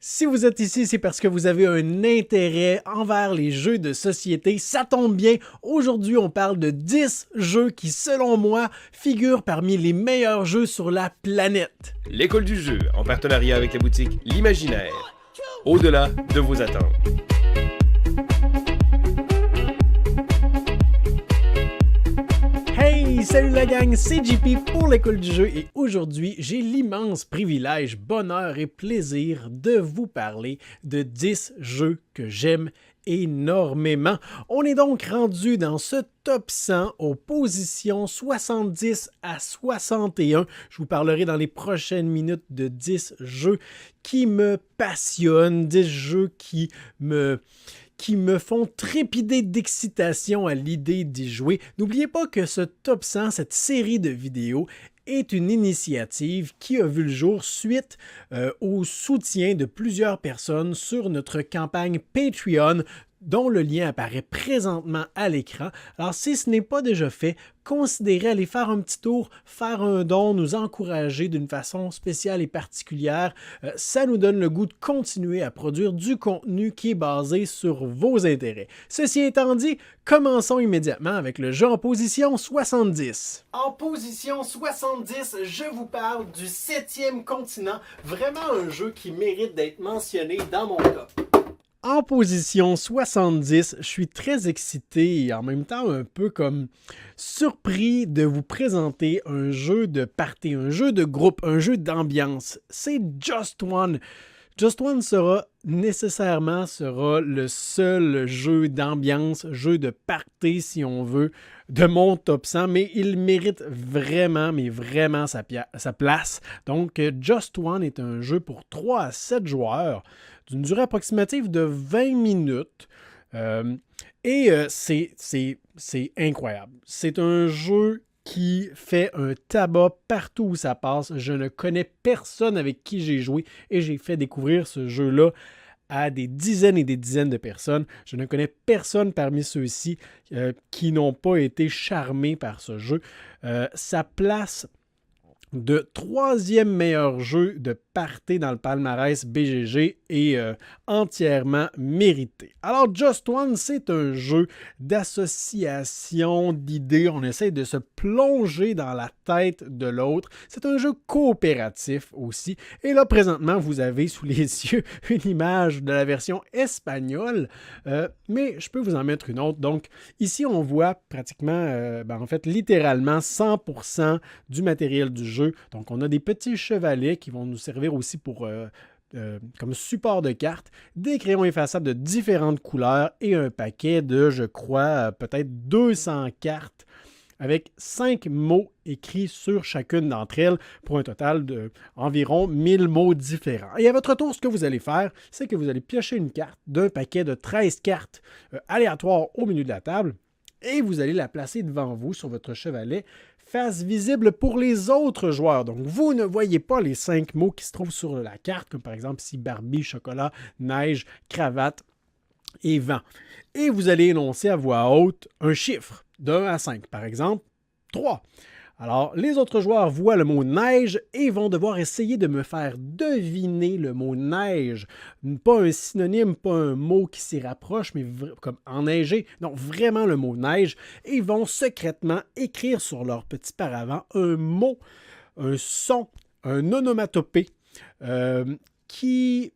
Si vous êtes ici, c'est parce que vous avez un intérêt envers les jeux de société. Ça tombe bien, aujourd'hui on parle de 10 jeux qui, selon moi, figurent parmi les meilleurs jeux sur la planète. L'école du jeu, en partenariat avec la boutique L'Imaginaire. Au-delà de vos attentes. Hey, salut la gang, c'est JP pour l'école du jeu et aujourd'hui, j'ai l'immense privilège, bonheur et plaisir de vous parler de 10 jeux que j'aime énormément. On est donc rendu dans ce top 100 aux positions 70 à 61. Je vous parlerai dans les prochaines minutes de 10 jeux qui me passionnent, 10 jeux qui me font trépider d'excitation à l'idée d'y jouer. N'oubliez pas que ce top 100, cette série de vidéos, est une initiative qui a vu le jour suite au soutien de plusieurs personnes sur notre campagne Patreon, dont le lien apparaît présentement à l'écran. Alors si ce n'est pas déjà fait, considérez aller faire un petit tour, faire un don, nous encourager d'une façon spéciale et particulière. Ça nous donne le goût de continuer à produire du contenu qui est basé sur vos intérêts. Ceci étant dit, commençons immédiatement avec le jeu en position 70. En position 70, je vous parle du 7e continent, vraiment un jeu qui mérite d'être mentionné dans mon top. En position 70, je suis très excité et en même temps un peu comme surpris de vous présenter un jeu de party, un jeu de groupe, un jeu d'ambiance. C'est Just One. Just One sera nécessairement le seul jeu d'ambiance, jeu de party si on veut, de mon top 100, mais il mérite vraiment, mais vraiment sa place. Donc Just One est un jeu pour 3 à 7 joueurs, d'une durée approximative de 20 minutes. C'est incroyable. C'est un jeu qui fait un tabac partout où ça passe. Je ne connais personne avec qui j'ai joué et j'ai fait découvrir ce jeu-là à des dizaines et des dizaines de personnes. Je ne connais personne parmi ceux-ci qui n'ont pas été charmés par ce jeu. Sa place de 3e meilleur jeu de party dans le palmarès BGG est entièrement mérité. Alors Just One, c'est un jeu d'association d'idées. On essaie de se plonger dans la tête de l'autre. C'est un jeu coopératif aussi. Et là, présentement, vous avez sous les yeux une image de la version espagnole, mais je peux vous en mettre une autre. Donc ici, on voit pratiquement, en fait, littéralement 100% du matériel du jeu. Donc, on a des petits chevalets qui vont nous servir aussi pour comme support de cartes, des crayons effaçables de différentes couleurs et un paquet de, je crois, peut-être 200 cartes avec 5 mots écrits sur chacune d'entre elles pour un total d'environ 1000 mots différents. Et à votre tour, ce que vous allez faire, c'est que vous allez piocher une carte d'un paquet de 13 cartes aléatoires au milieu de la table et vous allez la placer devant vous sur votre chevalet, face visible pour les autres joueurs. Donc, vous ne voyez pas les 5 mots qui se trouvent sur la carte, comme par exemple ici Barbie, chocolat, neige, cravate et vent. Et vous allez énoncer à voix haute un chiffre de 1 à 5. Par exemple, 3. Alors, les autres joueurs voient le mot neige et vont devoir essayer de me faire deviner le mot neige. Pas un synonyme, pas un mot qui s'y rapproche, mais comme enneigé. Non, vraiment le mot neige. Et ils vont secrètement écrire sur leur petit paravent un mot, un son, un onomatopée qu'ils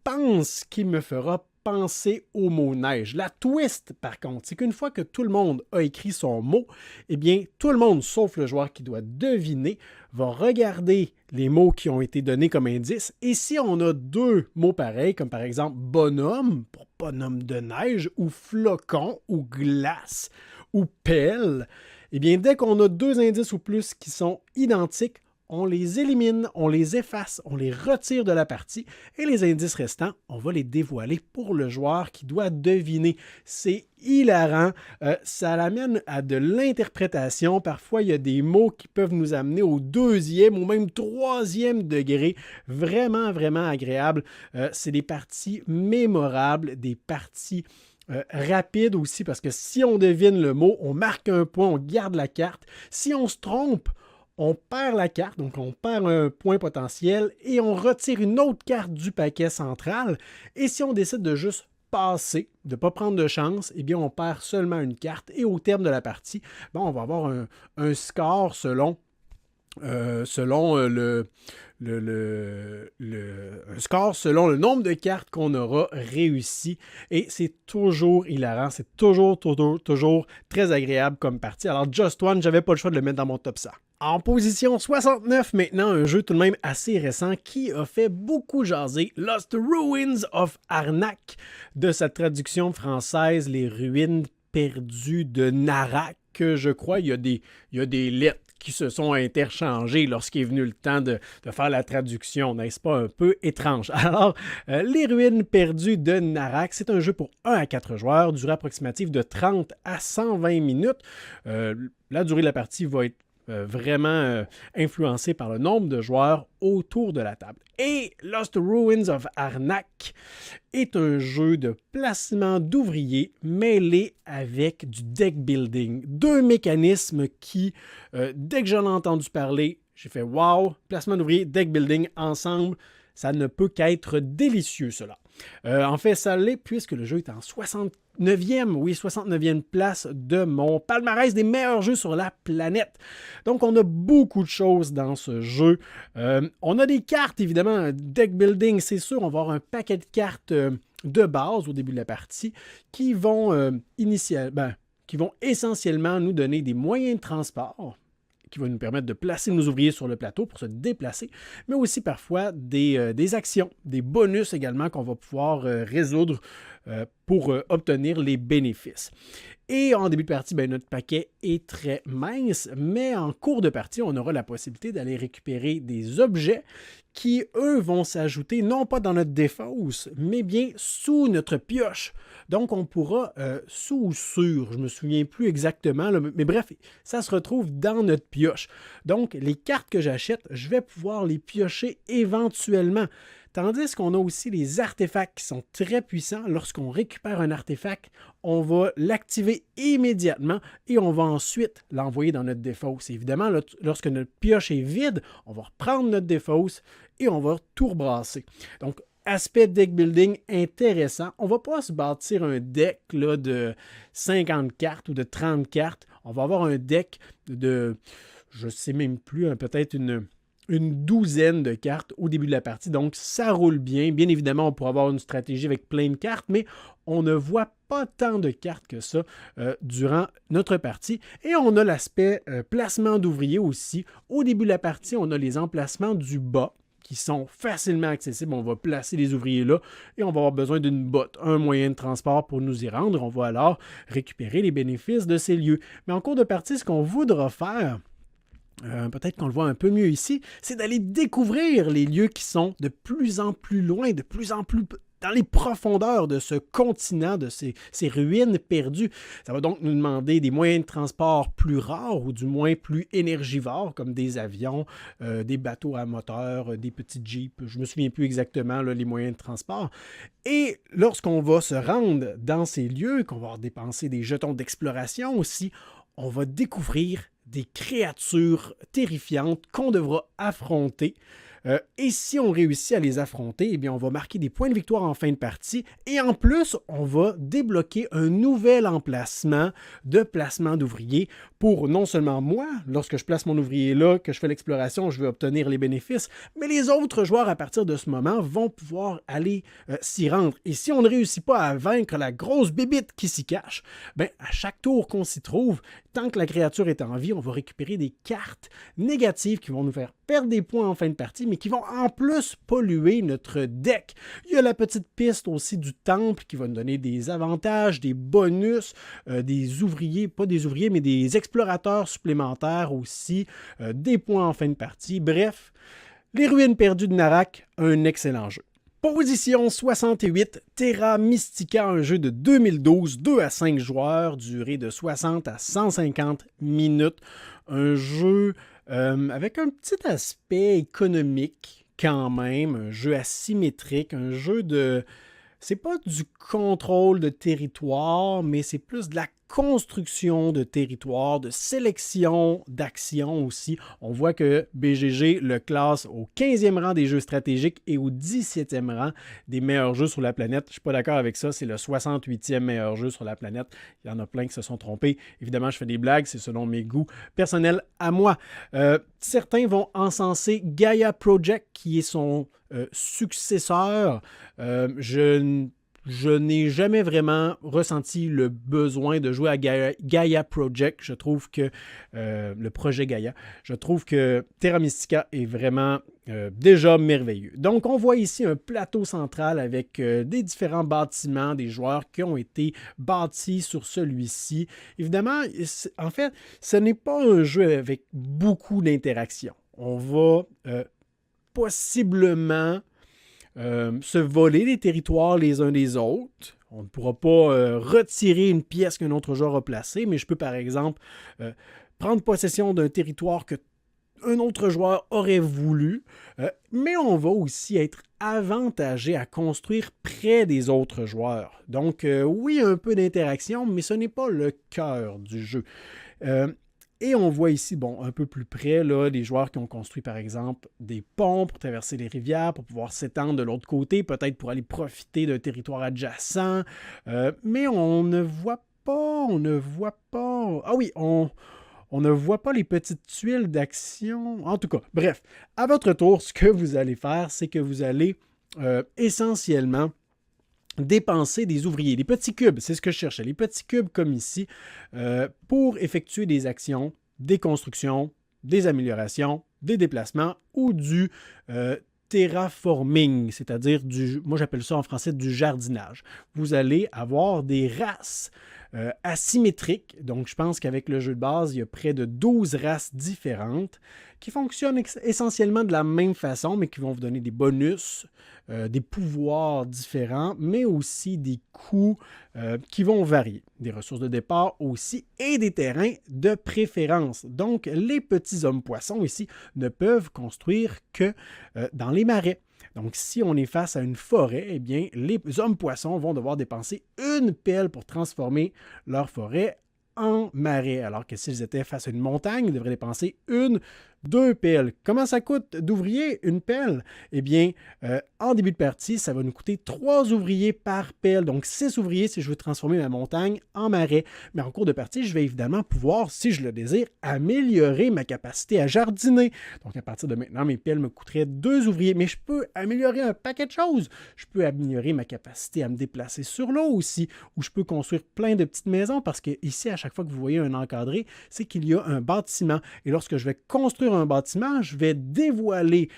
pensent qu'il me fera penser au mot neige. La twist, par contre, c'est qu'une fois que tout le monde a écrit son mot, eh bien, tout le monde, sauf le joueur qui doit deviner, va regarder les mots qui ont été donnés comme indice. Et si on a 2 mots pareils, comme par exemple bonhomme, pour bonhomme de neige, ou flocon, ou glace, ou pelle, eh bien, dès qu'on a 2 indices ou plus qui sont identiques, on les élimine, on les efface, on les retire de la partie et les indices restants, on va les dévoiler pour le joueur qui doit deviner. C'est hilarant, ça l'amène à de l'interprétation. Parfois, il y a des mots qui peuvent nous amener au 2e ou même 3e degré. Vraiment, vraiment agréable. C'est des parties mémorables, des parties rapides aussi parce que si on devine le mot, on marque un point, on garde la carte. Si on se trompe, on perd la carte, donc on perd un point potentiel et on retire une autre carte du paquet central. Et si on décide de juste passer, de ne pas prendre de chance, eh bien on perd seulement une carte et au terme de la partie, on va avoir un score selon un score selon le nombre de cartes qu'on aura réussi et c'est toujours hilarant, c'est toujours très agréable comme partie. Alors Just One, j'avais pas le choix de le mettre dans mon top 100. En position 69 maintenant, un jeu tout de même assez récent qui a fait beaucoup jaser, Lost Ruins of Arnak, de sa traduction française, Les ruines perdues de Narak, que je crois il y a des lettres qui se sont interchangés lorsqu'il est venu le temps de faire la traduction. N'est-ce pas un peu étrange? Alors, Les ruines perdues de Narak, c'est un jeu pour 1 à 4 joueurs, durée approximative de 30 à 120 minutes. La durée de la partie va être vraiment influencée par le nombre de joueurs autour de la table. Et Lost Ruins of Arnak est un jeu de placement d'ouvriers mêlé avec du deck building. Deux mécanismes qui, dès que j'en ai entendu parler, j'ai fait « Wow! Placement d'ouvriers, deck building ensemble, ça ne peut qu'être délicieux cela ». En fait, ça l'est puisque le jeu est en 69e place de mon palmarès des meilleurs jeux sur la planète. Donc, on a beaucoup de choses dans ce jeu. On a des cartes, évidemment, deck building, c'est sûr. On va avoir un paquet de cartes de base au début de la partie qui vont essentiellement nous donner des moyens de transport qui va nous permettre de placer nos ouvriers sur le plateau pour se déplacer, mais aussi parfois des actions, des bonus également qu'on va pouvoir résoudre pour obtenir les bénéfices. Et en début de partie, notre paquet est très mince, mais en cours de partie, on aura la possibilité d'aller récupérer des objets qui, eux, vont s'ajouter non pas dans notre défausse, mais bien sous notre pioche. Donc, on pourra sous ou sur, je ne me souviens plus exactement, là, mais bref, ça se retrouve dans notre pioche. Donc, les cartes que j'achète, je vais pouvoir les piocher éventuellement. Tandis qu'on a aussi les artefacts qui sont très puissants. Lorsqu'on récupère un artefact, on va l'activer immédiatement et on va ensuite l'envoyer dans notre défausse. Évidemment, lorsque notre pioche est vide, on va reprendre notre défausse et on va tout rebrasser. Donc, aspect deck building intéressant. On ne va pas se bâtir un deck là, de 50 cartes ou de 30 cartes. On va avoir un deck de, je ne sais même plus, peut-être une douzaine de cartes au début de la partie. Donc, ça roule bien. Bien évidemment, on pourra avoir une stratégie avec plein de cartes, mais on ne voit pas tant de cartes que ça durant notre partie. Et on a l'aspect placement d'ouvriers aussi. Au début de la partie, on a les emplacements du bas qui sont facilement accessibles. On va placer les ouvriers là et on va avoir besoin d'une botte, un moyen de transport pour nous y rendre. On va alors récupérer les bénéfices de ces lieux. Mais en cours de partie, ce qu'on voudra faire, peut-être qu'on le voit un peu mieux ici, c'est d'aller découvrir les lieux qui sont de plus en plus loin, de plus en plus dans les profondeurs de ce continent, de ces ruines perdues. Ça va donc nous demander des moyens de transport plus rares ou du moins plus énergivores, comme des avions, des bateaux à moteur, des petits jeeps. Je ne me souviens plus exactement là, les moyens de transport. Et lorsqu'on va se rendre dans ces lieux, qu'on va dépenser des jetons d'exploration aussi, on va découvrir des créatures terrifiantes qu'on devra affronter. Et si on réussit à les affronter, eh bien, on va marquer des points de victoire en fin de partie. Et en plus, on va débloquer un nouvel emplacement de placement d'ouvriers pour non seulement moi, lorsque je place mon ouvrier là, que je fais l'exploration, je vais obtenir les bénéfices, mais les autres joueurs à partir de ce moment vont pouvoir aller s'y rendre. Et si on ne réussit pas à vaincre la grosse bébite qui s'y cache, à chaque tour qu'on s'y trouve, tant que la créature est en vie, on va récupérer des cartes négatives qui vont nous faire perdre des points en fin de partie, mais qui vont en plus polluer notre deck. Il y a la petite piste aussi du temple qui va nous donner des avantages, des bonus, des ouvriers, pas des ouvriers, mais des explorateurs supplémentaires aussi, des points en fin de partie. Bref, les ruines perdues de Narak, un excellent jeu. Position 68, Terra Mystica, un jeu de 2012, 2 à 5 joueurs, durée de 60 à 150 minutes. Un jeu avec un petit aspect économique quand même, un jeu asymétrique, un jeu de... C'est pas du contrôle de territoire, mais c'est plus de la construction de territoire, de sélection d'actions aussi. On voit que BGG le classe au 15e rang des jeux stratégiques et au 17e rang des meilleurs jeux sur la planète. Je ne suis pas d'accord avec ça, c'est le 68e meilleur jeu sur la planète. Il y en a plein qui se sont trompés. Évidemment, je fais des blagues, c'est selon mes goûts personnels à moi. Certains vont encenser Gaia Project, qui est son successeur. Je n'ai jamais vraiment ressenti le besoin de jouer à Gaia Project. Je trouve que le projet Gaia, je trouve que Terra Mystica est vraiment déjà merveilleux. Donc, on voit ici un plateau central avec des différents bâtiments, des joueurs qui ont été bâtis sur celui-ci. Évidemment, en fait, ce n'est pas un jeu avec beaucoup d'interactions. On va possiblement se voler des territoires les uns des autres. On ne pourra pas retirer une pièce qu'un autre joueur a placée, mais je peux par exemple prendre possession d'un territoire que un autre joueur aurait voulu, mais on va aussi être avantagé à construire près des autres joueurs. Donc oui, un peu d'interaction, mais ce n'est pas le cœur du jeu. Et on voit ici, bon, un peu plus près, là, des joueurs qui ont construit, par exemple, des ponts pour traverser les rivières, pour pouvoir s'étendre de l'autre côté, peut-être pour aller profiter d'un territoire adjacent. Mais on ne voit pas... Ah oui, on ne voit pas les petites tuiles d'action. En tout cas, bref, à votre tour, ce que vous allez faire, c'est que vous allez essentiellement dépenser des ouvriers, des petits cubes, c'est ce que je cherchais, les petits cubes comme ici, pour effectuer des actions, des constructions, des améliorations, des déplacements ou du terraforming, c'est-à-dire moi j'appelle ça en français du jardinage. Vous allez avoir des races asymétriques, donc je pense qu'avec le jeu de base, il y a près de 12 races différentes qui fonctionnent essentiellement de la même façon, mais qui vont vous donner des bonus, des pouvoirs différents, mais aussi des coûts qui vont varier. Des ressources de départ aussi et des terrains de préférence. Donc, les petits hommes-poissons ici ne peuvent construire que dans les marais. Donc, si on est face à une forêt, eh bien, les hommes-poissons vont devoir dépenser une pelle pour transformer leur forêt en marais, alors que s'ils étaient face à une montagne, ils devraient dépenser 2 pelles. Comment ça coûte d'ouvriers, une pelle? Eh bien, en début de partie, ça va nous coûter 3 ouvriers par pelle. Donc, 6 ouvriers si je veux transformer ma montagne en marais. Mais en cours de partie, je vais évidemment pouvoir, si je le désire, améliorer ma capacité à jardiner. Donc, à partir de maintenant, mes pelles me coûteraient 2 ouvriers. Mais je peux améliorer un paquet de choses. Je peux améliorer ma capacité à me déplacer sur l'eau aussi, ou je peux construire plein de petites maisons parce que ici, à chaque fois que vous voyez un encadré, c'est qu'il y a un bâtiment. Et lorsque je vais construire un bâtiment, je vais dévoiler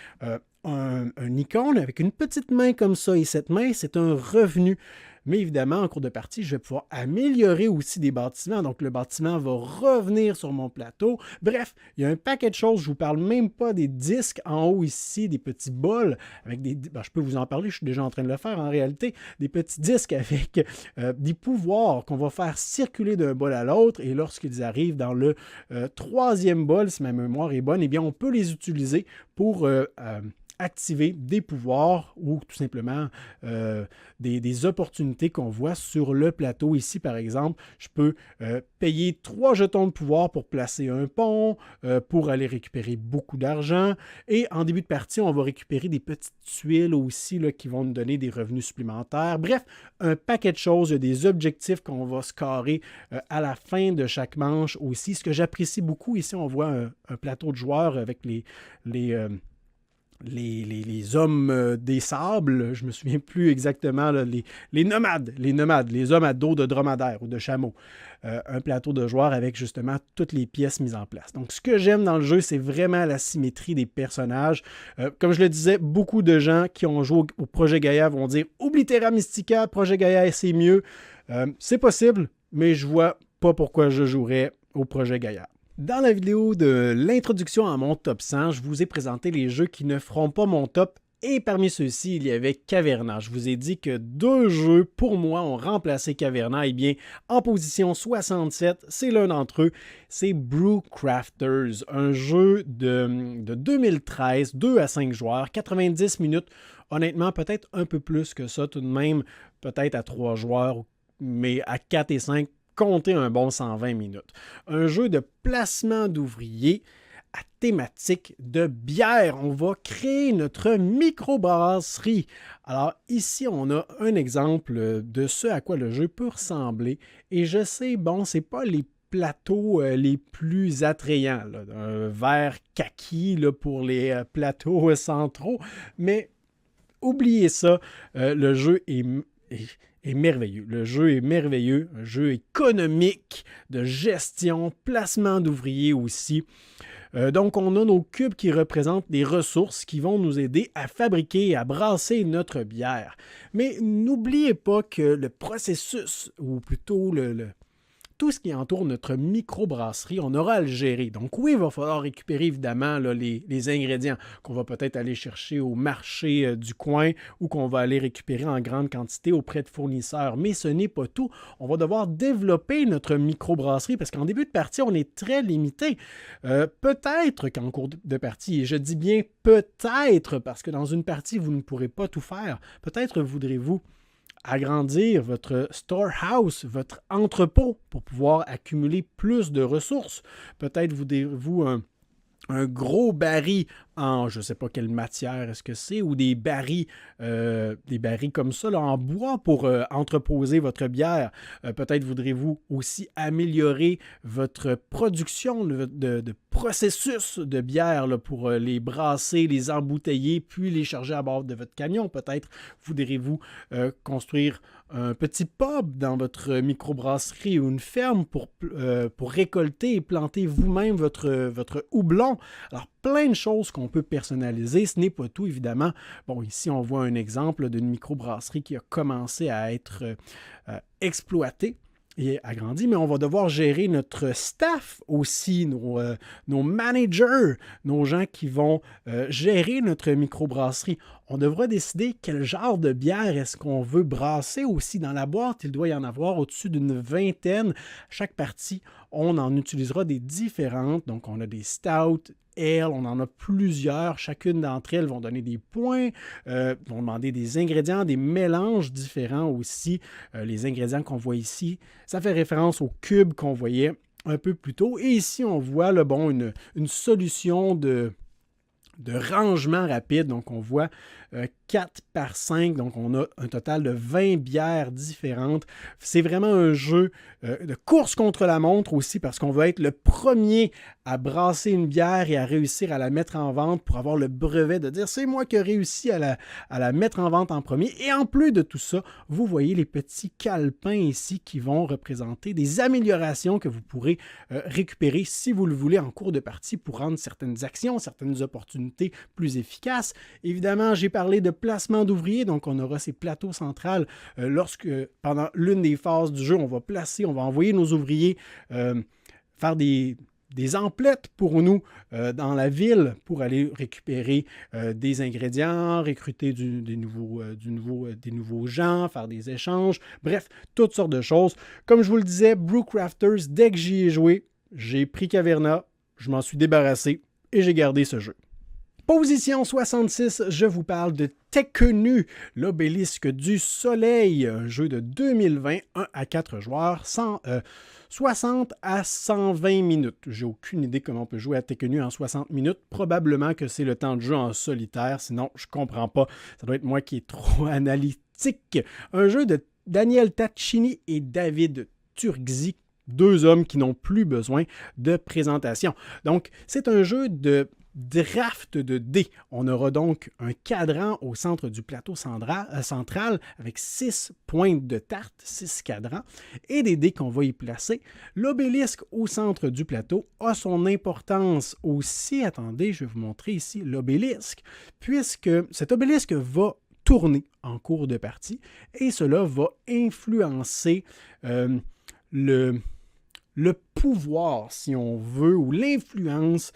un icône avec une petite main comme ça, et cette main, c'est un revenu. Mais évidemment, en cours de partie, je vais pouvoir améliorer aussi des bâtiments. Donc, le bâtiment va revenir sur mon plateau. Bref, il y a un paquet de choses. Je ne vous parle même pas des disques en haut ici, des petits bols avec des... je peux vous en parler, je suis déjà en train de le faire en réalité. Des petits disques avec des pouvoirs qu'on va faire circuler d'un bol à l'autre. Et lorsqu'ils arrivent dans le 3e bol, si ma mémoire est bonne, eh bien, on peut les utiliser pour... activer des pouvoirs ou tout simplement des opportunités qu'on voit sur le plateau. Ici, par exemple, je peux payer 3 jetons de pouvoir pour placer un pont, pour aller récupérer beaucoup d'argent. Et en début de partie, on va récupérer des petites tuiles aussi là, qui vont nous donner des revenus supplémentaires. Bref, un paquet de choses, il y a des objectifs qu'on va scorer à la fin de chaque manche aussi. Ce que j'apprécie beaucoup, ici, on voit un plateau de joueurs avec les hommes des sables, je ne me souviens plus exactement, là, les nomades, les hommes à dos de dromadaire ou de chameau. Un plateau de joueurs avec justement toutes les pièces mises en place. Donc, ce que j'aime dans le jeu, c'est vraiment la symétrie des personnages. Comme je le disais, beaucoup de gens qui ont joué au Projet Gaia vont dire « Oublie Terra Mystica, Projet Gaia, c'est mieux. » C'est possible, mais je vois pas pourquoi je jouerais au Projet Gaia. Dans la vidéo de l'introduction à mon top 100, je vous ai présenté les jeux qui ne feront pas mon top et parmi ceux-ci, il y avait Caverna. Je vous ai dit que 2 jeux, pour moi, ont remplacé Caverna. Eh bien, en position 67, c'est l'un d'entre eux, c'est Brewcrafters, un jeu de 2013, 2 à 5 joueurs, 90 minutes. Honnêtement, peut-être un peu plus que ça tout de même, peut-être à 3 joueurs, mais à 4 et 5, comptez un bon 120 minutes. Un jeu de placement d'ouvriers à thématique de bière. On va créer notre microbrasserie. Alors ici, on a un exemple de ce à quoi le jeu peut ressembler. Et je sais, bon, c'est pas les plateaux les plus attrayants, là, un vert kaki là, pour les plateaux centraux, mais oubliez ça, le jeu est merveilleux. Le jeu est merveilleux, un jeu économique, de gestion, placement d'ouvriers aussi. Donc, on a nos cubes qui représentent des ressources qui vont nous aider à fabriquer et à brasser notre bière. Mais n'oubliez pas que le processus, ou plutôt tout ce qui entoure notre microbrasserie, on aura à le gérer. Donc oui, il va falloir récupérer évidemment là, les ingrédients qu'on va peut-être aller chercher au marché du coin ou qu'on va aller récupérer en grande quantité auprès de fournisseurs. Mais ce n'est pas tout. On va devoir développer notre microbrasserie parce qu'en début de partie, on est très limité. Peut-être qu'en cours de partie, et je dis bien peut-être parce que dans une partie, vous ne pourrez pas tout faire. Peut-être voudrez-vous agrandir votre storehouse, votre entrepôt pour pouvoir accumuler plus de ressources. Peut-être voudrez-vous un gros baril en je ne sais pas quelle matière est-ce que c'est, ou des barils comme ça là, en bois pour entreposer votre bière. Peut-être voudrez-vous aussi améliorer votre production de processus de bière là, pour les brasser, les embouteiller, puis les charger à bord de votre camion. Peut-être voudrez-vous construire un petit pub dans votre microbrasserie ou une ferme pour récolter et planter vous-même votre houblon. Alors, plein de choses qu'on peut personnaliser. Ce n'est pas tout, évidemment. Bon, ici, on voit un exemple d'une microbrasserie qui a commencé à être exploitée et agrandi, mais on va devoir gérer notre staff aussi, nos managers, nos gens qui vont gérer notre microbrasserie. On devra décider quel genre de bière est-ce qu'on veut brasser aussi dans la boîte. Il doit y en avoir au-dessus d'une vingtaine. Chaque partie, on en utilisera des différentes. Donc, on a des stouts, ale, on en a plusieurs. Chacune d'entre elles vont donner des points, vont demander des ingrédients, des mélanges différents aussi. Les ingrédients qu'on voit ici, ça fait référence au cube qu'on voyait un peu plus tôt. Et ici, on voit une solution de rangement rapide. Donc, on voit 4 par 5. Donc, on a un total de 20 bières différentes. C'est vraiment un jeu de course contre la montre aussi parce qu'on veut être le premier à brasser une bière et à réussir à la mettre en vente pour avoir le brevet de dire c'est moi qui ai réussi à la mettre en vente en premier. Et en plus de tout ça, vous voyez les petits calepins ici qui vont représenter des améliorations que vous pourrez récupérer si vous le voulez en cours de partie pour rendre certaines actions, certaines opportunités plus efficaces. Évidemment, j'ai parlé de placement d'ouvriers, donc on aura ces plateaux centrales lorsque, pendant l'une des phases du jeu, on va envoyer nos ouvriers faire des emplettes pour nous dans la ville pour aller récupérer des ingrédients, recruter des nouveaux gens, faire des échanges, bref, toutes sortes de choses. Comme je vous le disais, Brewcrafters, dès que j'y ai joué, j'ai pris Caverna, je m'en suis débarrassé et j'ai gardé ce jeu. Position 66, je vous parle de Tekhenu, l'obélisque du soleil, un jeu de 2020, 1 à 4 joueurs, 60 à 120 minutes. J'ai aucune idée comment on peut jouer à Tekhenu en 60 minutes. Probablement que c'est le temps de jeu en solitaire, sinon je comprends pas. Ça doit être moi qui est trop analytique. Un jeu de Daniel Tacchini et David Turgzi, deux hommes qui n'ont plus besoin de présentation. Donc, c'est un jeu de draft de dés. On aura donc un cadran au centre du plateau central avec 6 pointes de tarte, 6 cadrans, et des dés qu'on va y placer. L'obélisque au centre du plateau a son importance aussi. Attendez, je vais vous montrer ici l'obélisque, puisque cet obélisque va tourner en cours de partie et cela va influencer le pouvoir, si on veut, ou l'influence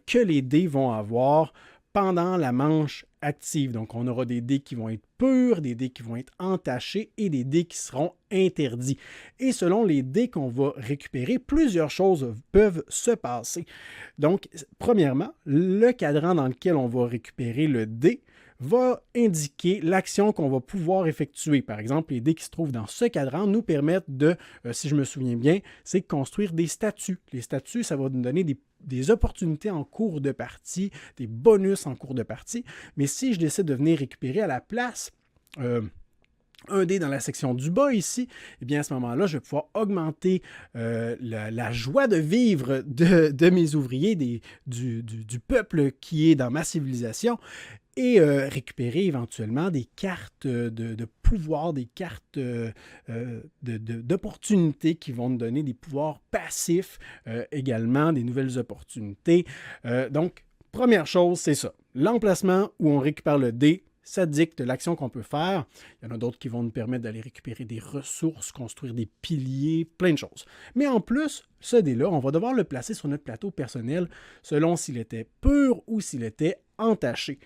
que les dés vont avoir pendant la manche active. Donc, on aura des dés qui vont être purs, des dés qui vont être entachés et des dés qui seront interdits. Et selon les dés qu'on va récupérer, plusieurs choses peuvent se passer. Donc, premièrement, le cadran dans lequel on va récupérer le dé va indiquer l'action qu'on va pouvoir effectuer. Par exemple, les dés qui se trouvent dans ce cadran nous permettent de, si je me souviens bien, c'est de construire des statuts. Les statuts, ça va nous donner des opportunités en cours de partie, des bonus en cours de partie. Mais si je décide de venir récupérer à la place un dé dans la section du bas ici, eh bien à ce moment-là, je vais pouvoir augmenter la joie de vivre de mes ouvriers, du peuple qui est dans ma civilisation, et récupérer éventuellement des cartes de pouvoir, des cartes d'opportunités qui vont nous donner des pouvoirs passifs, également des nouvelles opportunités. Donc, première chose, c'est ça. L'emplacement où on récupère le dé, ça dicte l'action qu'on peut faire. Il y en a d'autres qui vont nous permettre d'aller récupérer des ressources, construire des piliers, plein de choses. Mais en plus, ce dé-là, on va devoir le placer sur notre plateau personnel selon s'il était pur ou s'il était entaché.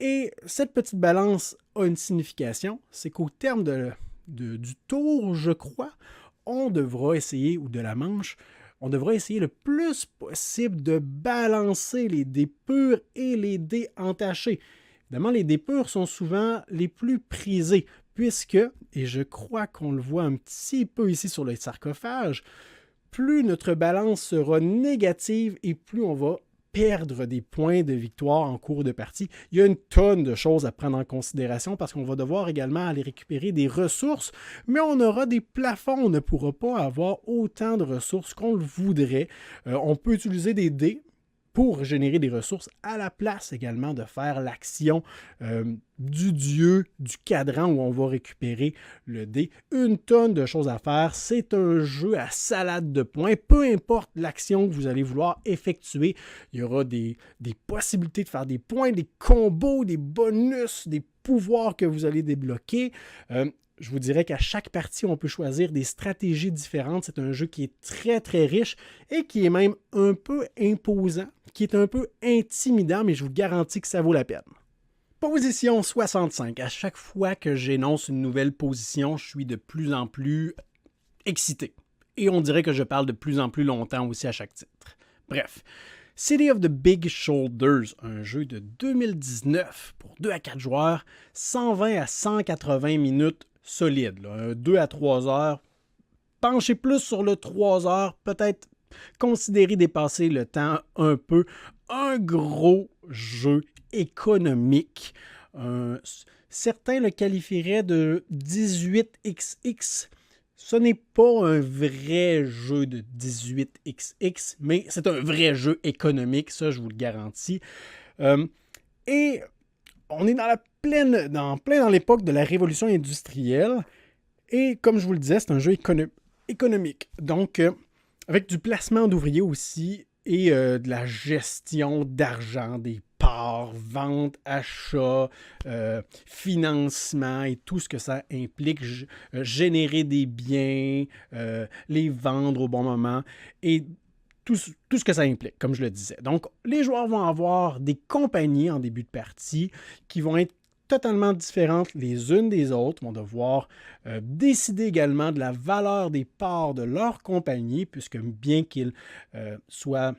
Et cette petite balance a une signification, c'est qu'au terme du tour, je crois, on devra essayer, ou de la manche, on devra essayer le plus possible de balancer les dés purs et les dés entachés. Évidemment, les dés purs sont souvent les plus prisés, puisque, et je crois qu'on le voit un petit peu ici sur le sarcophage, plus notre balance sera négative et plus on va perdre des points de victoire en cours de partie. Il y a une tonne de choses à prendre en considération parce qu'on va devoir également aller récupérer des ressources, mais on aura des plafonds. On ne pourra pas avoir autant de ressources qu'on le voudrait. On peut utiliser des dés pour générer des ressources à la place également de faire l'action du dieu, du cadran où on va récupérer le dé. Une tonne de choses à faire. C'est un jeu à salade de points. Peu importe l'action que vous allez vouloir effectuer, il y aura des possibilités de faire des points, des combos, des bonus, des pouvoirs que vous allez débloquer. Je vous dirais qu'à chaque partie, on peut choisir des stratégies différentes. C'est un jeu qui est très, très riche et qui est même un peu imposant, qui est un peu intimidant, mais je vous garantis que ça vaut la peine. Position 65. À chaque fois que j'énonce une nouvelle position, je suis de plus en plus excité. Et on dirait que je parle de plus en plus longtemps aussi à chaque titre. Bref. City of the Big Shoulders, un jeu de 2019 pour 2 à 4 joueurs, 120 à 180 minutes solide, là, 2 à 3 heures. Penchez plus sur le 3 heures, peut-être considérez dépasser le temps un peu. Un gros jeu économique. Certains le qualifieraient de 18XX. Ce n'est pas un vrai jeu de 18XX, mais c'est un vrai jeu économique, ça je vous le garantis. Et on est dans l'époque de la révolution industrielle. Et comme je vous le disais, c'est un jeu économique. Donc, avec du placement d'ouvriers aussi et de la gestion d'argent, des parts, vente, achat, financement et tout ce que ça implique, générer des biens, les vendre au bon moment et tout ce que ça implique, comme je le disais. Donc, les joueurs vont avoir des compagnies en début de partie qui vont être totalement différentes les unes des autres, vont devoir décider également de la valeur des parts de leur compagnie, puisque bien qu'ils soient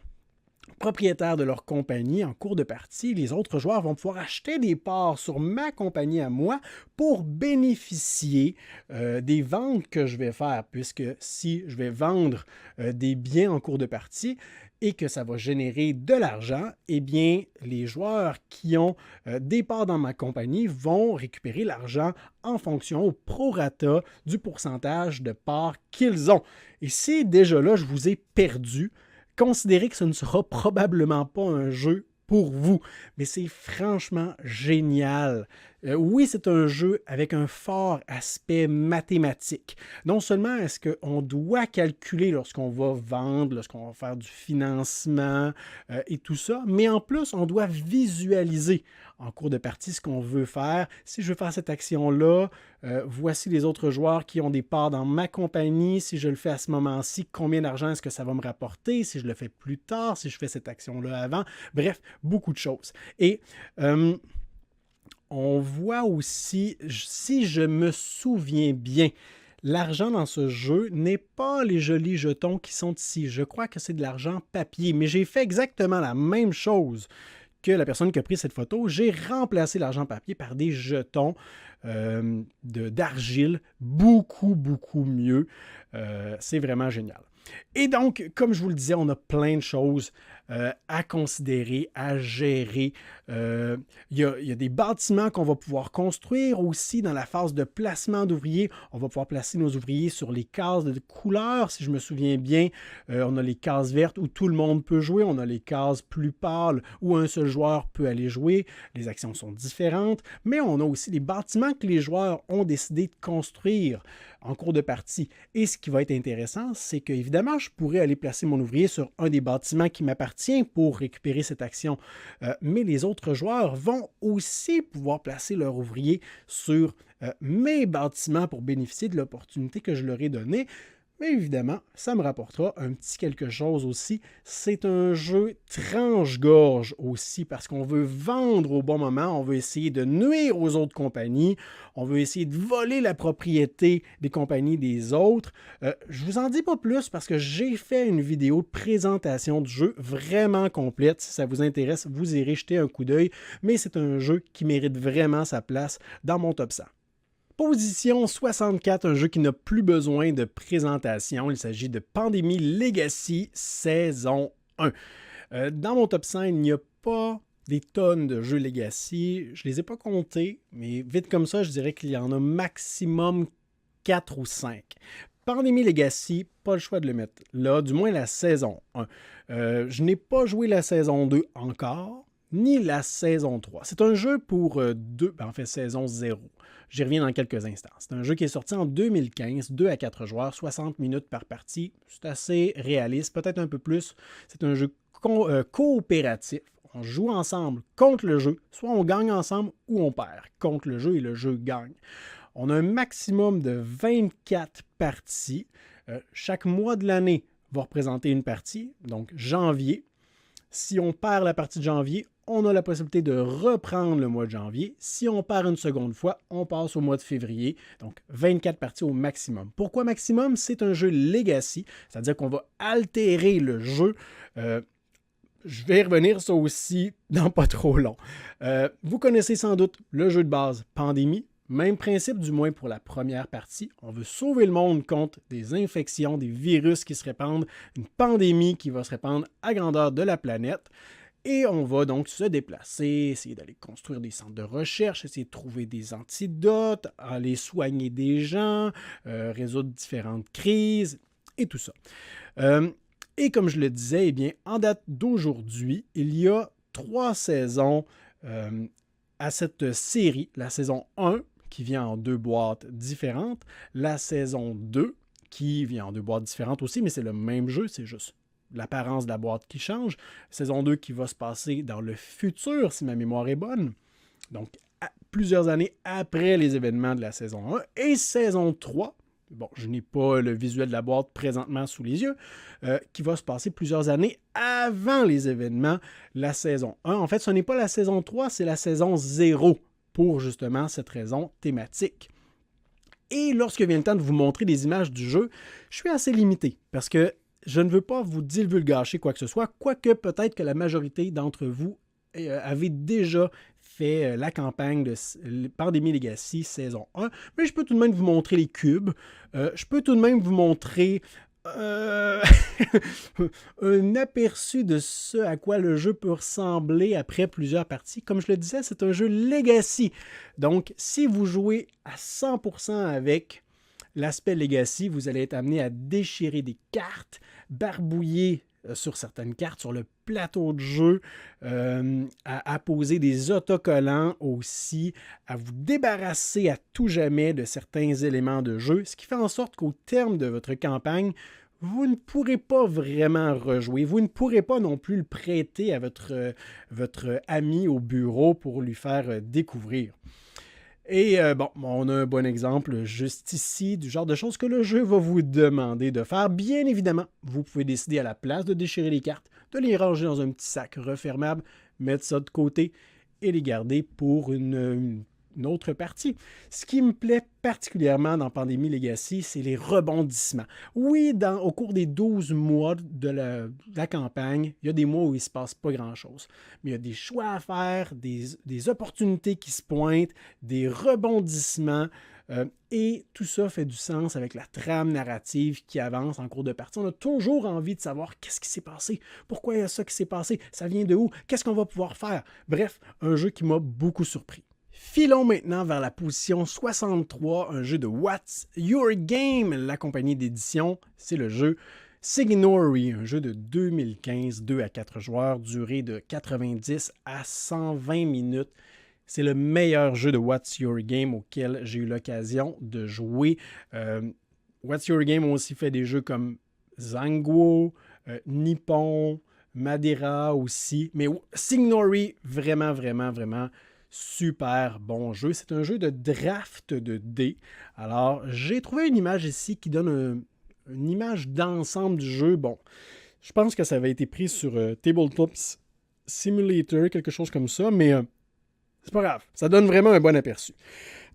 propriétaires de leur compagnie en cours de partie, les autres joueurs vont pouvoir acheter des parts sur ma compagnie à moi pour bénéficier des ventes que je vais faire, puisque si je vais vendre des biens en cours de partie et que ça va générer de l'argent, eh bien, les joueurs qui ont des parts dans ma compagnie vont récupérer l'argent en fonction au prorata du pourcentage de parts qu'ils ont. Et si déjà là, je vous ai perdu, considérez que ce ne sera probablement pas un jeu pour vous, mais c'est franchement génial. Oui, c'est un jeu avec un fort aspect mathématique. Non seulement est-ce qu'on doit calculer lorsqu'on va vendre, lorsqu'on va faire du financement et tout ça, mais en plus, on doit visualiser en cours de partie ce qu'on veut faire. Si je veux faire cette action-là, voici les autres joueurs qui ont des parts dans ma compagnie. Si je le fais à ce moment-ci, combien d'argent est-ce que ça va me rapporter? Si je le fais plus tard, si je fais cette action-là avant. Bref, beaucoup de choses. Et on voit aussi, si je me souviens bien, l'argent dans ce jeu n'est pas les jolis jetons qui sont ici. Je crois que c'est de l'argent papier, mais j'ai fait exactement la même chose que la personne qui a pris cette photo, j'ai remplacé l'argent papier par des jetons d'argile, beaucoup, beaucoup mieux. C'est vraiment génial. Et donc, comme je vous le disais, on a plein de choses à considérer, à gérer. Il y a des bâtiments qu'on va pouvoir construire aussi dans la phase de placement d'ouvriers. On va pouvoir placer nos ouvriers sur les cases de couleur. Si je me souviens bien, on a les cases vertes où tout le monde peut jouer. On a les cases plus pâles où un seul joueur peut aller jouer. Les actions sont différentes. Mais on a aussi les bâtiments que les joueurs ont décidé de construire en cours de partie. Et ce qui va être intéressant, c'est qu'évidemment, je pourrais aller placer mon ouvrier sur un des bâtiments qui m'appartient pour récupérer cette action. Mais les autres joueurs vont aussi pouvoir placer leur ouvrier sur mes bâtiments pour bénéficier de l'opportunité que je leur ai donnée. Mais évidemment, ça me rapportera un petit quelque chose aussi. C'est un jeu tranche-gorge aussi parce qu'on veut vendre au bon moment, on veut essayer de nuire aux autres compagnies, on veut essayer de voler la propriété des compagnies des autres. Je vous en dis pas plus parce que j'ai fait une vidéo de présentation du jeu vraiment complète. Si ça vous intéresse, vous irez jeter un coup d'œil. Mais c'est un jeu qui mérite vraiment sa place dans mon top 100. Position 64, un jeu qui n'a plus besoin de présentation. Il s'agit de Pandémie Legacy saison 1. Dans mon top 100, il n'y a pas des tonnes de jeux Legacy. Je ne les ai pas comptés, mais vite comme ça, je dirais qu'il y en a maximum 4 ou 5. Pandémie Legacy, pas le choix de le mettre là, du moins la saison 1. Je n'ai pas joué la saison 2 encore, ni la saison 3. C'est un jeu pour saison 0. J'y reviens dans quelques instants. C'est un jeu qui est sorti en 2015, 2 à 4 joueurs, 60 minutes par partie. C'est assez réaliste, peut-être un peu plus. C'est un jeu coopératif. On joue ensemble contre le jeu. Soit on gagne ensemble ou on perd contre le jeu et le jeu gagne. On a un maximum de 24 parties. Chaque mois de l'année va représenter une partie. Donc janvier. Si on perd la partie de janvier, on a la possibilité de reprendre le mois de janvier. Si on perd une seconde fois, on passe au mois de février. Donc, 24 parties au maximum. Pourquoi maximum? C'est un jeu legacy, c'est-à-dire qu'on va altérer le jeu. Je vais revenir ça aussi dans pas trop long. Vous connaissez sans doute le jeu de base Pandémie. Même principe, du moins pour la première partie. On veut sauver le monde contre des infections, des virus qui se répandent, une pandémie qui va se répandre à grandeur de la planète. Et on va donc se déplacer, essayer d'aller construire des centres de recherche, essayer de trouver des antidotes, aller soigner des gens, résoudre différentes crises et tout ça. Et comme je le disais, eh bien, en date d'aujourd'hui, il y a 3 saisons à cette série. La saison 1, qui vient en 2 boîtes différentes. La saison 2, qui vient en 2 boîtes différentes aussi, mais c'est le même jeu, c'est juste l'apparence de la boîte qui change. Saison 2 qui va se passer dans le futur, si ma mémoire est bonne. Donc, plusieurs années après les événements de la saison 1. Et saison 3, bon, je n'ai pas le visuel de la boîte présentement sous les yeux, qui va se passer plusieurs années avant les événements de la saison 1. En fait, ce n'est pas la saison 3, c'est la saison 0 pour justement cette raison thématique. Et lorsque vient le temps de vous montrer des images du jeu, je suis assez limité parce que je ne veux pas vous divulgacher quoi que ce soit, quoique peut-être que la majorité d'entre vous avez déjà fait la campagne de Pandémie Legacy saison 1, mais je peux tout de même vous montrer les cubes, je peux tout de même vous montrer un aperçu de ce à quoi le jeu peut ressembler après plusieurs parties. Comme je le disais, c'est un jeu Legacy. Donc, si vous jouez à 100% avec l'aspect Legacy, vous allez être amené à déchirer des cartes, barbouiller sur certaines cartes, sur le plateau de jeu, à poser des autocollants aussi, à vous débarrasser à tout jamais de certains éléments de jeu, ce qui fait en sorte qu'au terme de votre campagne, vous ne pourrez pas vraiment rejouer. Vous ne pourrez pas non plus le prêter à votre ami au bureau pour lui faire découvrir. Et on a un bon exemple juste ici du genre de choses que le jeu va vous demander de faire. Bien évidemment, vous pouvez décider à la place de déchirer les cartes, de les ranger dans un petit sac refermable, mettre ça de côté et les garder pour une une autre partie. Ce qui me plaît particulièrement dans Pandémie Legacy, c'est les rebondissements. Oui, au cours des 12 mois de la campagne, il y a des mois où il ne se passe pas grand-chose. Mais il y a des choix à faire, des opportunités qui se pointent, des rebondissements, et tout ça fait du sens avec la trame narrative qui avance en cours de partie. On a toujours envie de savoir qu'est-ce qui s'est passé, pourquoi il y a ça qui s'est passé, ça vient de où, qu'est-ce qu'on va pouvoir faire. Bref, un jeu qui m'a beaucoup surpris. Filons maintenant vers la position 63, un jeu de What's Your Game, la compagnie d'édition. C'est le jeu Signori, un jeu de 2015, 2 à 4 joueurs, durée de 90 à 120 minutes. C'est le meilleur jeu de What's Your Game auquel j'ai eu l'occasion de jouer. What's Your Game ont aussi fait des jeux comme Zanguo, Nippon, Madeira aussi. Mais Signori, vraiment, vraiment, vraiment super bon jeu. C'est un jeu de draft de dés. Alors, j'ai trouvé une image ici qui donne une image d'ensemble du jeu. Bon, je pense que ça avait été pris sur Tabletop Simulator, quelque chose comme ça, mais c'est pas grave. Ça donne vraiment un bon aperçu.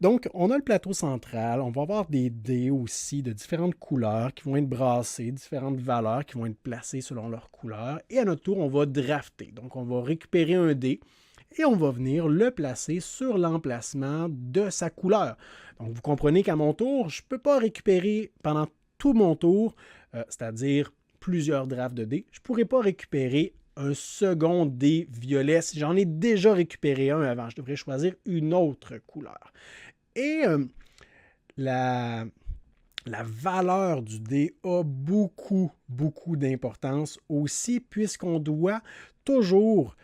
Donc, on a le plateau central. On va avoir des dés aussi de différentes couleurs qui vont être brassés, différentes valeurs qui vont être placées selon leur couleur. Et à notre tour, on va drafter. Donc, on va récupérer un dé et on va venir le placer sur l'emplacement de sa couleur. Donc, vous comprenez qu'à mon tour, je ne peux pas récupérer pendant tout mon tour, c'est-à-dire plusieurs drafts de dés, je ne pourrai pas récupérer un second dé violet. Si j'en ai déjà récupéré un avant, je devrais choisir une autre couleur. Et la valeur du dé a beaucoup, beaucoup d'importance aussi, puisqu'on doit toujours,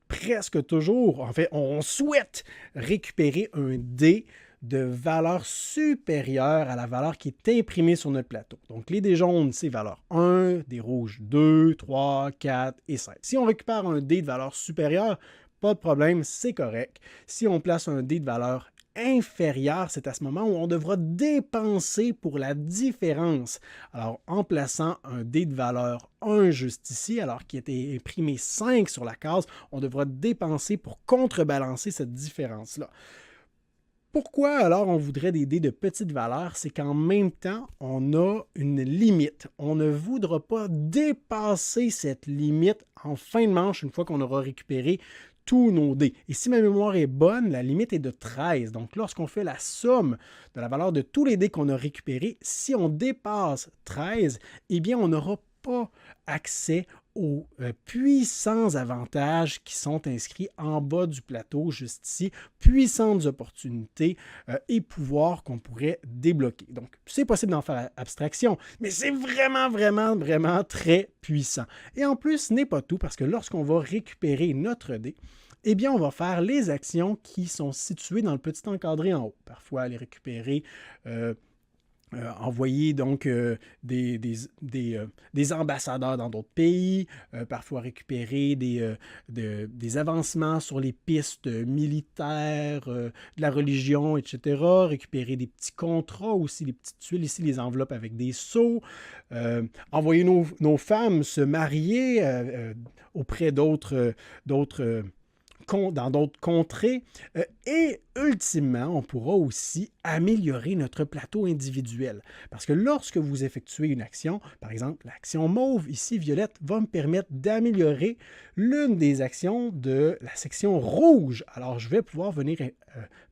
presque toujours, on souhaite récupérer un dé de valeur supérieure à la valeur qui est imprimée sur notre plateau. Donc, les dés jaunes, c'est valeur 1, des rouges 2, 3, 4 et 5. Si on récupère un dé de valeur supérieure, pas de problème, c'est correct. Si on place un dé de valeur inférieure, c'est à ce moment où on devra dépenser pour la différence. Alors, en plaçant un dé de valeur 1 juste ici, alors qu'il était imprimé 5 sur la case, on devra dépenser pour contrebalancer cette différence-là. Pourquoi alors on voudrait des dés de petite valeur? C'est qu'en même temps, on a une limite. On ne voudra pas dépasser cette limite en fin de manche une fois qu'on aura récupéré tous nos dés. Et si ma mémoire est bonne, la limite est de 13. Donc, lorsqu'on fait la somme de la valeur de tous les dés qu'on a récupérés, si on dépasse 13, eh bien, on n'aura pas accès aux puissants avantages qui sont inscrits en bas du plateau, juste ici, puissantes opportunités et pouvoirs qu'on pourrait débloquer. Donc, c'est possible d'en faire abstraction, mais c'est vraiment, vraiment, vraiment très puissant. Et en plus, ce n'est pas tout, parce que lorsqu'on va récupérer notre dé, eh bien, on va faire les actions qui sont situées dans le petit encadré en haut. Parfois, aller récupérer envoyer donc des ambassadeurs dans d'autres pays, parfois récupérer des avancements sur les pistes militaires, de la religion, etc., récupérer des petits contrats aussi, des petites tuiles, ici les enveloppes avec des sceaux, envoyer nos femmes se marier auprès d'autres dans d'autres contrées. Et ultimement, on pourra aussi améliorer notre plateau individuel. Parce que lorsque vous effectuez une action, par exemple, l'action mauve, ici, violette, va me permettre d'améliorer l'une des actions de la section rouge. Alors, je vais pouvoir venir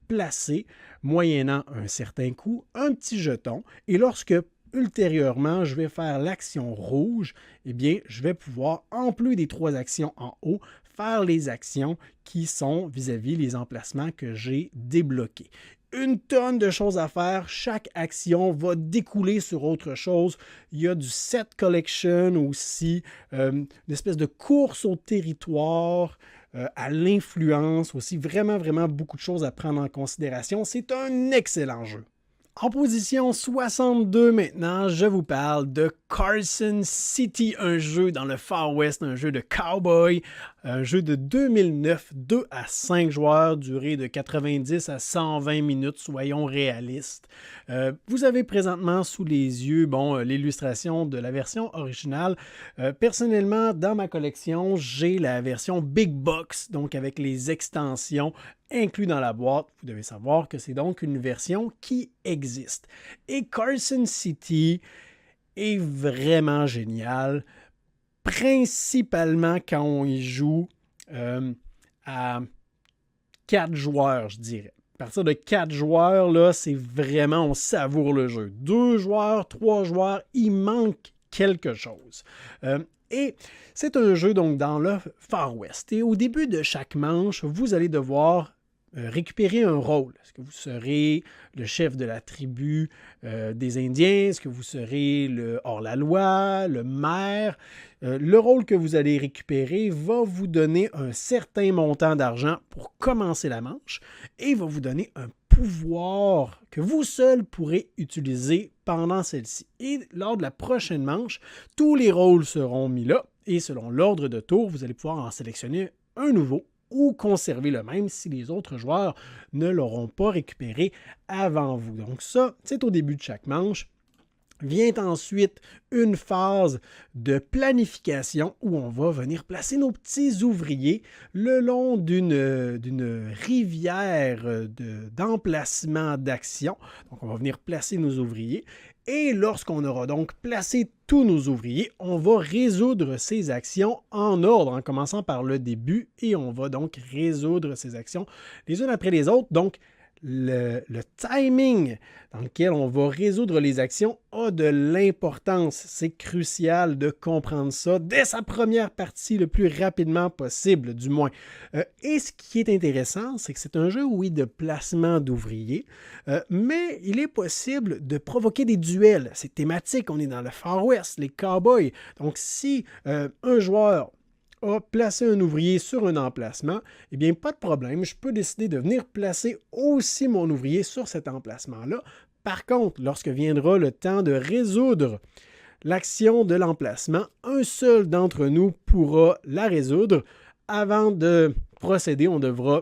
placer, moyennant un certain coût, un petit jeton. Et lorsque ultérieurement, je vais faire l'action rouge, eh bien, je vais pouvoir, en plus des 3 actions en haut, faire les actions qui sont vis-à-vis les emplacements que j'ai débloqués. Une tonne de choses à faire. Chaque action va découler sur autre chose. Il y a du set collection aussi, une espèce de course au territoire, à l'influence aussi. Vraiment, vraiment beaucoup de choses à prendre en considération. C'est un excellent jeu. En position 62 maintenant, je vous parle de Carson City, un jeu dans le Far West, un jeu de cowboy, un jeu de 2009, 2 à 5 joueurs, durée de 90 à 120 minutes, soyons réalistes. Vous avez présentement sous les yeux l'illustration de la version originale. Personnellement, dans ma collection, j'ai la version Big Box, donc avec les extensions inclus dans la boîte. Vous devez savoir que c'est donc une version qui existe. Et Carson City est vraiment génial, principalement quand on y joue à 4 joueurs, je dirais. À partir de 4 joueurs, là, c'est vraiment, on savoure le jeu. 2 joueurs, 3 joueurs, il manque quelque chose. Et c'est un jeu donc dans le Far West. Et au début de chaque manche, vous allez devoir récupérer un rôle. Est-ce que vous serez le chef de la tribu des Indiens? Est-ce que vous serez le hors-la-loi, le maire? Le rôle que vous allez récupérer va vous donner un certain montant d'argent pour commencer la manche et va vous donner un pouvoir que vous seul pourrez utiliser pendant celle-ci. Et lors de la prochaine manche, tous les rôles seront mis là et selon l'ordre de tour, vous allez pouvoir en sélectionner un nouveau ou conserver le même si les autres joueurs ne l'auront pas récupéré avant vous. Donc ça, c'est au début de chaque manche. Vient ensuite une phase de planification où on va venir placer nos petits ouvriers le long d'une rivière d'emplacement d'action. Donc on va venir placer nos ouvriers et lorsqu'on aura donc placé tous nos ouvriers, on va résoudre ces actions en ordre en commençant par le début et on va donc résoudre ces actions les unes après les autres. Donc le timing dans lequel on va résoudre les actions a de l'importance. C'est crucial de comprendre ça dès sa première partie le plus rapidement possible, du moins. Et ce qui est intéressant, c'est que c'est un jeu, oui, de placement d'ouvriers, mais il est possible de provoquer des duels. C'est thématique, on est dans le Far West, les cowboys. Donc, si un joueur a placé un ouvrier sur un emplacement, eh bien, pas de problème, je peux décider de venir placer aussi mon ouvrier sur cet emplacement-là. Par contre, lorsque viendra le temps de résoudre l'action de l'emplacement, un seul d'entre nous pourra la résoudre. Avant de procéder, on devra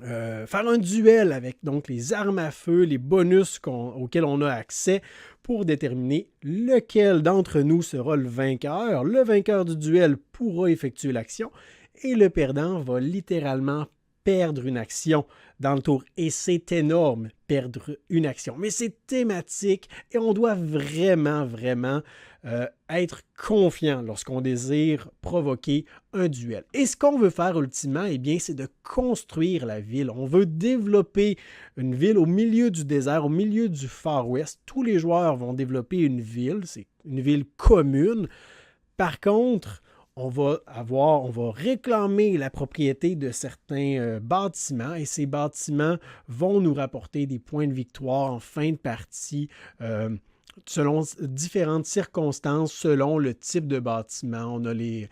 faire un duel avec donc les armes à feu, les bonus auxquels on a accès pour déterminer lequel d'entre nous sera le vainqueur. Le vainqueur du duel pourra effectuer l'action et le perdant va littéralement perdre une action dans le tour. Et c'est énorme, perdre une action. Mais c'est thématique et on doit vraiment être confiant lorsqu'on désire provoquer un duel. Et ce qu'on veut faire ultimement, eh bien, c'est de construire la ville. On veut développer une ville au milieu du désert, au milieu du Far West. Tous les joueurs vont développer une ville, c'est une ville commune. Par contre, on va réclamer la propriété de certains bâtiments et ces bâtiments vont nous rapporter des points de victoire en fin de partie selon différentes circonstances, selon le type de bâtiment. On a les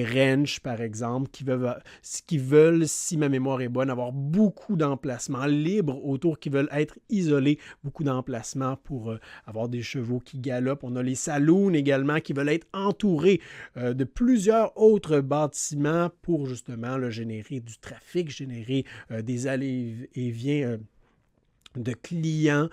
ranchs, par exemple, qui veulent, si ma mémoire est bonne, avoir beaucoup d'emplacements libres autour, qui veulent être isolés, beaucoup d'emplacements pour avoir des chevaux qui galopent. On a les saloons également qui veulent être entourés de plusieurs autres bâtiments pour justement générer du trafic, générer des allées et viens de clients.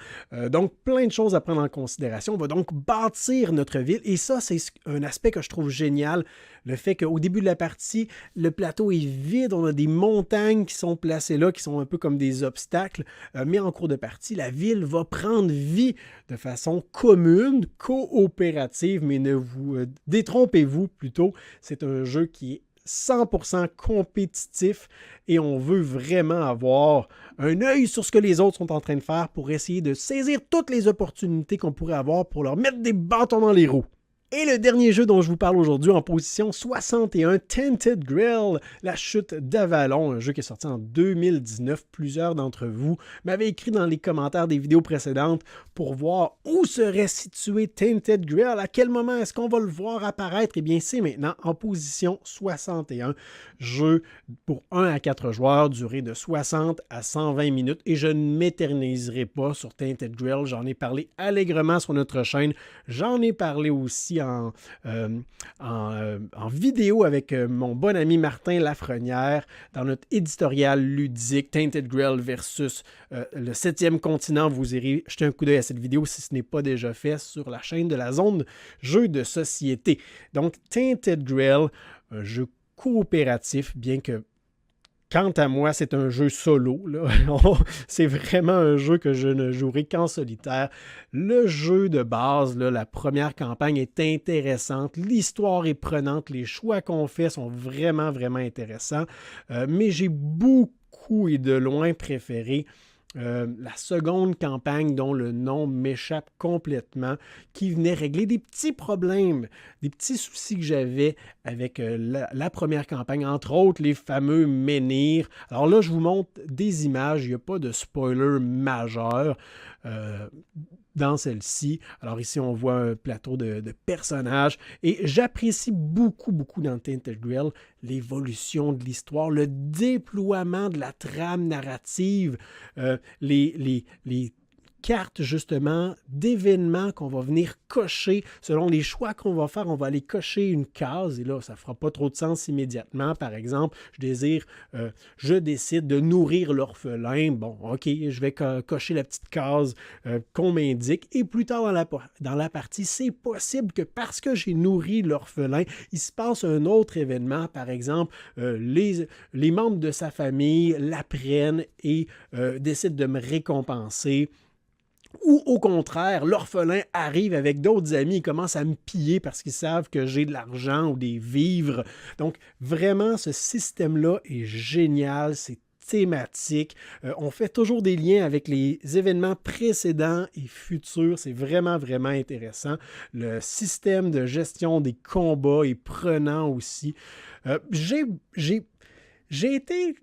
Donc, plein de choses à prendre en considération. On va donc bâtir notre ville et ça, c'est un aspect que je trouve génial. Le fait qu'au début de la partie, le plateau est vide. On a des montagnes qui sont placées là, qui sont un peu comme des obstacles. Mais en cours de partie, la ville va prendre vie de façon commune, coopérative, mais ne vous détrompez-vous plutôt. C'est un jeu qui est 100% compétitif et on veut vraiment avoir un œil sur ce que les autres sont en train de faire pour essayer de saisir toutes les opportunités qu'on pourrait avoir pour leur mettre des bâtons dans les roues. Et le dernier jeu dont je vous parle aujourd'hui en position 61, Tainted Grail, la chute d'Avalon, un jeu qui est sorti en 2019. Plusieurs d'entre vous m'avaient écrit dans les commentaires des vidéos précédentes pour voir où serait situé Tainted Grail, à quel moment est-ce qu'on va le voir apparaître. Eh bien, c'est maintenant en position 61, jeu pour 1 à 4 joueurs, durée de 60 à 120 minutes. Et je ne m'éterniserai pas sur Tainted Grail, j'en ai parlé allègrement sur notre chaîne, j'en ai parlé aussi aussi en vidéo avec mon bon ami Martin Lafrenière dans notre éditorial ludique Tainted Grail versus le 7e continent. Vous irez jeter un coup d'œil à cette vidéo si ce n'est pas déjà fait sur la chaîne de la zone jeux de société. Donc Tainted Grail, un jeu coopératif, bien que quant à moi, c'est un jeu solo. C'est vraiment un jeu que je ne jouerai qu'en solitaire. Le jeu de base, là, la première campagne est intéressante. L'histoire est prenante. Les choix qu'on fait sont vraiment, vraiment intéressants. Mais j'ai beaucoup et de loin préféré la seconde campagne dont le nom m'échappe complètement, qui venait régler des petits problèmes, des petits soucis que j'avais avec la première campagne, entre autres les fameux menhirs. Alors là, je vous montre des images, il n'y a pas de spoiler majeur dans celle-ci. Alors ici, on voit un plateau de personnages et j'apprécie beaucoup, beaucoup dans Tainted Grail l'évolution de l'histoire, le déploiement de la trame narrative, les cartes justement d'événements qu'on va venir cocher selon les choix qu'on va faire. On va aller cocher une case et là, ça ne fera pas trop de sens immédiatement. Par exemple, je décide de nourrir l'orphelin. Bon, OK, je vais cocher la petite case qu'on m'indique et plus tard dans la partie, c'est possible que parce que j'ai nourri l'orphelin, il se passe un autre événement. Par exemple, les membres de sa famille l'apprennent et décident de me récompenser. Ou au contraire, l'orphelin arrive avec d'autres amis, ils commencent à me piller parce qu'ils savent que j'ai de l'argent ou des vivres. Donc vraiment, ce système-là est génial, c'est thématique. On fait toujours des liens avec les événements précédents et futurs. C'est vraiment, vraiment intéressant. Le système de gestion des combats est prenant aussi. J'ai été...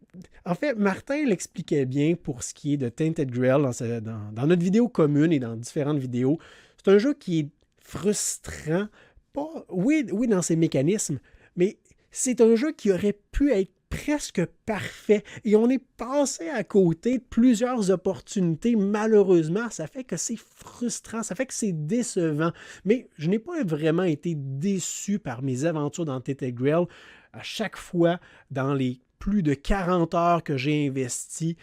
En fait, Martin l'expliquait bien pour ce qui est de Tainted Grail dans notre vidéo commune et dans différentes vidéos. C'est un jeu qui est frustrant. Oui, dans ses mécanismes, mais c'est un jeu qui aurait pu être presque parfait. Et on est passé à côté de plusieurs opportunités. Malheureusement, ça fait que c'est frustrant, ça fait que c'est décevant. Mais je n'ai pas vraiment été déçu par mes aventures dans Tainted Grail. À chaque fois, dans les plus de 40 heures que j'ai investi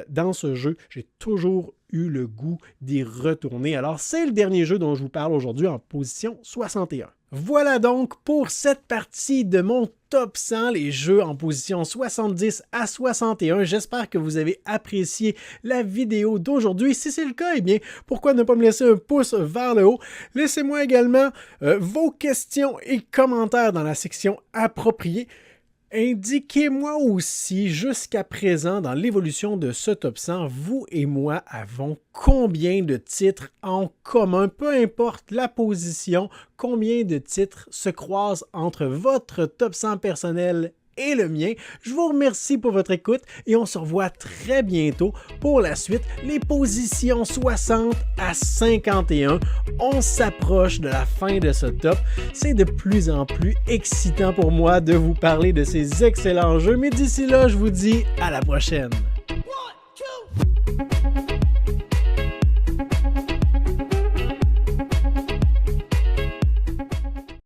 dans ce jeu, j'ai toujours eu le goût d'y retourner. Alors, c'est le dernier jeu dont je vous parle aujourd'hui en position 61. Voilà donc pour cette partie de mon top 100, les jeux en position 70 à 61. J'espère que vous avez apprécié la vidéo d'aujourd'hui. Si c'est le cas, eh bien, pourquoi ne pas me laisser un pouce vers le haut? Laissez-moi également vos questions et commentaires dans la section appropriée. Indiquez-moi aussi, jusqu'à présent, dans l'évolution de ce top 100, vous et moi avons combien de titres en commun, peu importe la position, combien de titres se croisent entre votre top 100 personnel et le mien. Je vous remercie pour votre écoute et on se revoit très bientôt pour la suite, les positions 60 à 51. On s'approche de la fin de ce top. C'est de plus en plus excitant pour moi de vous parler de ces excellents jeux, mais d'ici là, je vous dis à la prochaine.